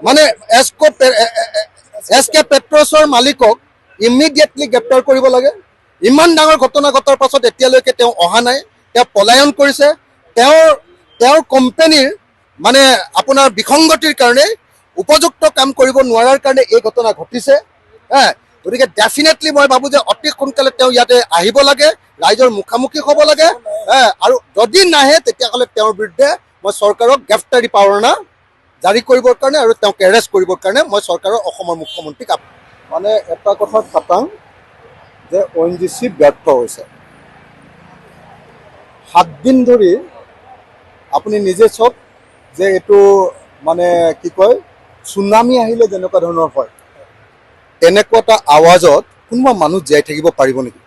মানে এছ কে পেট্ৰছৰ মালিকক ইমিডিয়েটলি গ্ৰেপ্তাৰ কৰিব লাগে। ইমান ডাঙৰ ঘটনা ঘটাৰ পাছত এতিয়ালৈকে তেওঁ অহা নাই, তেওঁ পলায়ন কৰিছে। তেওঁৰ কোম্পানীৰ মানে আপোনাৰ বিসংগতিৰ কাৰণে উপযুক্ত কাম কৰিব নোৱাৰাৰ কাৰণে এই ঘটনা ঘটিছে। গতিকে ডেফিনেটলি মই ভাবোঁ যে অতি সোনকালে তেওঁ ইয়াতে আহিব লাগে, ৰাইজৰ মুখামুখি হ'ব লাগে। আৰু যদি নাহে তেতিয়াহ'লে তেওঁৰ বিৰুদ্ধে মই চৰকাৰক গ্ৰেপ্তাৰী পাৱাৰনা জাৰি কৰিবৰ কাৰণে আৰু তেওঁক এৰেষ্ট কৰিবৰ কাৰণে মই চৰকাৰৰ অসমৰ মুখ্যমন্ত্ৰীক মানে এটা কথা খাটাং যে ONGC ব্যৰ্থ হৈছে। 7 দিন ধৰি আপুনি নিজে চাওক যে এইটো মানে কি কয় চুনামি আহিলে যেনেকুৱা ধৰণৰ হয়, তেনেকুৱা এটা আৱাজত কোনোবা মানুহ জীয়াই থাকিব পাৰিব নেকি?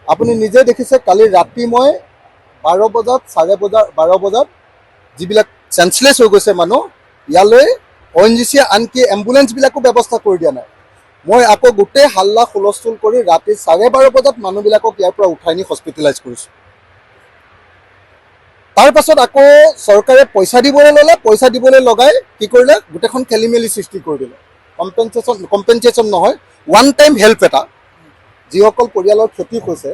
আপুনি নিজে দেখিছে কালি ৰাতি মই 12 বজাত 12:30 বজাত যিবিলাক চেঞ্চলেছ হৈ গৈছে মানুহ, ইয়ালৈ ONGCয়ে আনকি এম্বুলেঞ্চবিলাকো ব্যৱস্থা কৰি দিয়া নাই। মই আকৌ গোটেই হাল্লা হুলস্থুল কৰি ৰাতি 12:30 বজাত মানুহবিলাকক ইয়াৰ পৰা উঠাই নি হস্পিটেলাইজ কৰিছোঁ। তাৰপাছত আকৌ চৰকাৰে পইচা দিবলৈ ল'লে, পইচা দিবলৈ লগাই কি কৰিলে গোটেইখন খেলি মেলি সৃষ্টি কৰি দিলে। কম্পেনচেশ্যন নহয়, ওৱান টাইম হেল্প এটা, যিসকল পৰিয়ালৰ ক্ষতি হৈছে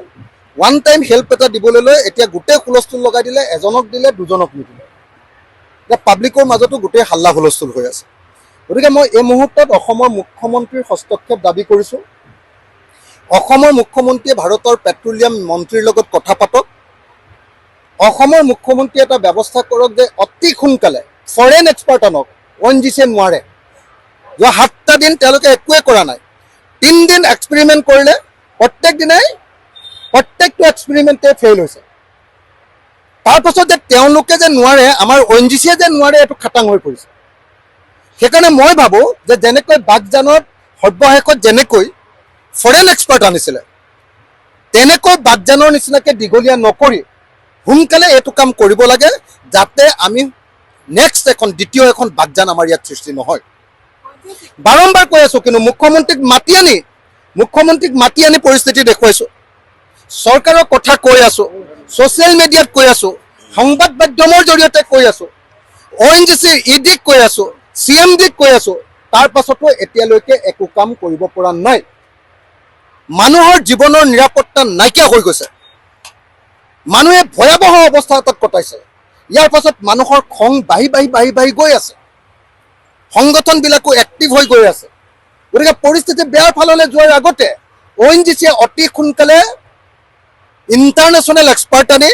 ওৱান টাইম হেল্প এটা দিবলৈ লৈ এতিয়া গোটেই হুলস্থুল লগাই দিলে। এজনক দিলে, দুজনক নিদিলে। এতিয়া পাব্লিকৰ মাজতো গোটেই হাল্লা হুলস্থুল হৈ আছে। গতিকে মই এই মুহূৰ্তত অসমৰ মুখ্যমন্ত্ৰীৰ হস্তক্ষেপ দাবী কৰিছোঁ। অসমৰ মুখ্যমন্ত্ৰীয়ে ভাৰতৰ পেট্ৰলিয়াম মন্ত্ৰীৰ লগত কথা পাতক। অসমৰ মুখ্যমন্ত্ৰীয়ে এটা ব্যৱস্থা কৰক যে অতি সোনকালে ফৰেন এক্সপাৰ্ট আনক। ONGCয়ে নোৱাৰে। যোৱা 7টা দিন তেওঁলোকে একোৱে কৰা নাই। 3 দিন এক্সপেৰিমেণ্ট কৰিলে, প্ৰত্যেক দিনাই প্ৰত্যেকটো এক্সপেৰিমেণ্টে ফেইল হৈছে। তাৰপাছত যে তেওঁলোকে যে নোৱাৰে, আমাৰ ONGCয়ে যে নোৱাৰে, এইটো খাটাং হৈ পৰিছে। সেইকাৰণে মই ভাবোঁ যে যেনেকৈ বাগজানত সৰ্বশেষত যেনেকৈ ফৰেন এক্সপাৰ্ট আনিছিলে, তেনেকৈ বাগজানৰ নিচিনাকৈ দীঘলীয়া নকৰি সোনকালে এইটো কাম কৰিব লাগে, যাতে আমি নেক্সট দ্বিতীয় এখন বাগজান আমাৰ ইয়াত সৃষ্টি নহয়। বাৰম্বাৰ কৈ আছোঁ, কিন্তু মুখ্যমন্ত্ৰীক মাতি আনি পৰিস্থিতি দেখুৱাইছোঁ। চৰকাৰৰ কথা কৈ আছোঁ, ছ'চিয়েল মিডিয়াত কৈ আছোঁ, সংবাদ মাধ্যমৰ জৰিয়তে কৈ আছোঁ, ONGC EDক কৈ আছোঁ, CMDক কৈ আছোঁ। তাৰ পাছতো এতিয়ালৈকে একো কাম কৰিব পৰা নাই। মানুহৰ জীৱনৰ নিৰাপত্তা নাইকিয়া হৈ গৈছে। মানুহে ভয়াৱহ অৱস্থা এটাত কটাইছে। ইয়াৰ পাছত মানুহৰ খং বাঢ়ি গৈ আছে। সংগঠনবিলাকো এক্টিভ হৈ গৈ আছে। গতিকে পৰিস্থিতি বেয়াৰ ফাললৈ যোৱাৰ আগতে ONGCয়ে অতি সোনকালে ইণ্টাৰনেশ্যনেল এক্সপাৰ্ট আনি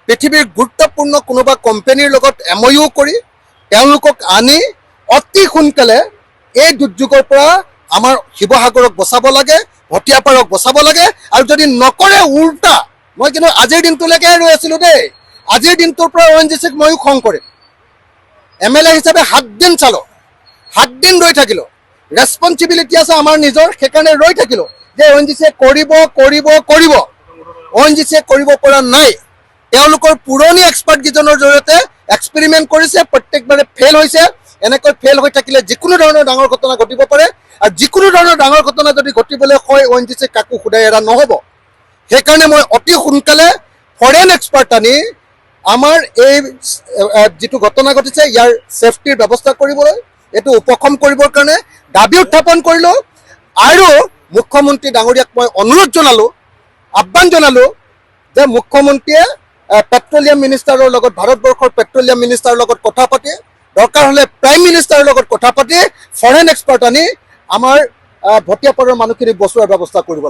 পৃথিৱীৰ গুৰুত্বপূৰ্ণ কোনোবা কোম্পানীৰ লগত MOU কৰি তেওঁলোকক আনি অতি সোনকালে এই দুৰ্যোগৰ পৰা আমাৰ শিৱসাগৰক বচাব লাগে, ভটিয়াপাৰক বচাব লাগে। আৰু যদি নকৰে উল্টা, মই কিন্তু আজিৰ দিনটোলৈকে ৰৈ আছিলোঁ দেই। আজিৰ দিনটোৰ পৰা ONGCক ময়ো খং কৰিম। MLA হিচাপে 7 দিন চালোঁ, 7 দিন ৰৈ থাকিলোঁ। ৰেছপঞ্চিবিলিটি আছে আমাৰ নিজৰ, সেইকাৰণে ৰৈ থাকিলোঁ যে ONGCয়ে কৰিব। ONGCয়ে কৰিব পৰা নাই। তেওঁলোকৰ পুৰণি এক্সপাৰ্টকেইজনৰ জৰিয়তে এক্সপেৰিমেণ্ট কৰিছে, প্ৰত্যেকবাৰে ফেইল হৈছে। এনেকৈ ফেইল হৈ থাকিলে যিকোনো ধৰণৰ ডাঙৰ ঘটনা ঘটিব পাৰে। আৰু যিকোনো ধৰণৰ ডাঙৰ ঘটনা যদি ঘটিবলৈ হয়, ONGCয়ে কাকো সোধাই এৰা নহ'ব। সেইকাৰণে মই অতি সোনকালে ফৰেন এক্সপাৰ্ট আনি আমাৰ এই যিটো ঘটনা ঘটিছে ইয়াৰ ছেফটিৰ ব্যৱস্থা কৰিবলৈ, এইটো উপশম কৰিবৰ কাৰণে দাবী উত্থাপন কৰিলোঁ। আৰু মুখ্যমন্ত্ৰী ডাঙৰীয়াক মই অনুৰোধ জনালোঁ, আহ্বান জনালোঁ যে মুখ্যমন্ত্ৰীয়ে পেট্ৰলিয়াম মিনিষ্টাৰৰ লগত, ভাৰতবৰ্ষৰ পেট্ৰলিয়াম মিনিষ্টাৰৰ লগত কথা পাতি, দৰকাৰ হ'লে প্ৰাইম মিনিষ্টাৰৰ লগত কথা পাতি ফৰেন এক্সপাৰ্ট আনি আমাৰ ভটিয়াপাৰৰ মানুহখিনিক বচোৱাৰ ব্যৱস্থা কৰিব।